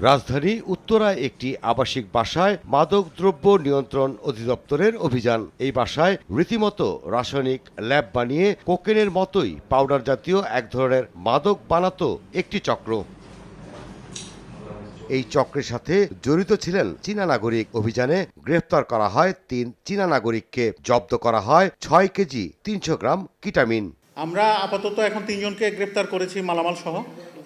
রাজধানী উত্তরায় একটি আবাসিক বাসায় মাদকদ্রব্য নিয়ন্ত্রণ অধিদপ্তরের অভিযান। এই বাসায় রীতিমতো রাসায়নিক ল্যাব বানিয়ে কোকেনের মতোই পাউডার জাতীয় এক ধরনের মাদক বানাতো একটি চক্র। এই চক্রের সাথে জড়িত ছিলেন চীনা নাগরিক। অভিযানে গ্রেফতার করা হয় ৩ চীনা নাগরিককে। জব্দ করা হয় ৬ কেজি ৩০০ গ্রাম কিটামিন। আমরা আপাতত এখন ৩ জনকে গ্রেপ্তার করেছি মালামাল সহ,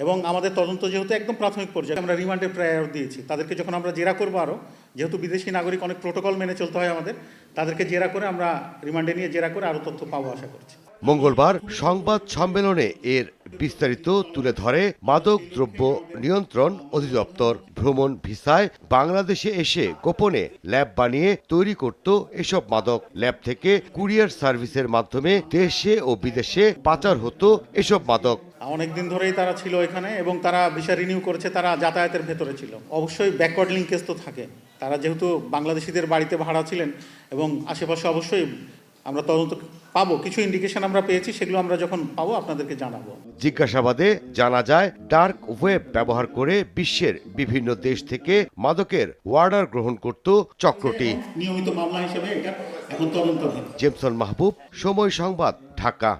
এবং আমাদের তদন্ত যেহেতু একদম প্রাথমিক পর্যায়ে, আমরা রিমান্ডের প্রায়োর দিয়েছি। তাদেরকে যখন আমরা জেরা করবো, আরও যেহেতু বিদেশি নাগরিক অনেক প্রোটোকল মেনে চলতে হয় আমাদের, তাদেরকে জেরা করে আমরা রিমান্ডে নিয়ে জেরা করে আরও তথ্য পাবো আশা করছি। মঙ্গলবার সংবাদ সম্মেলনে এর বিস্তারিত তুলে ধরে মাদক দ্রব্য নিয়ন্ত্রণ অধিদপ্তর। ভ্রমণ ভিসায় বাংলাদেশে এসে গোপনে ল্যাব বানিয়ে তৈরি করত এসব মাদক। ল্যাব থেকে কুরিয়ার সার্ভিসের মাধ্যমে দেশে ও বিদেশে পাচার হতো এসব মাদক। অনেকদিন ধরেই তারা ছিল এখানে, এবং তারা ভিসা রিনিউ করেছে, তারা যাতায়াতের ভেতরে ছিল। অবশ্যই ব্যাকওয়ার্ড লিঙ্কেজ তো থাকে। তারা যেহেতু বাংলাদেশিদের বাড়িতে ভাড়া ছিলেন এবং আশেপাশে, অবশ্যই আমরা তদন্ত পাবো। কিছু ইন্ডিকেশন আমরা পেয়েছি, সেগুলো আমরা যখন পাবো আপনাদেরকে জানাবো। জিজ্ঞাসাবাদে জানা যায়, ডার্ক ওয়েব ব্যবহার করে বিশ্বের বিভিন্ন দেশ থেকে মাদকের অর্ডার গ্রহণ করত চক্রটি। নিয়মিত মামলা হিসেবে এটা এখন তদন্ত। জেমসন মাহবুব, সময় সংবাদ, ঢাকা।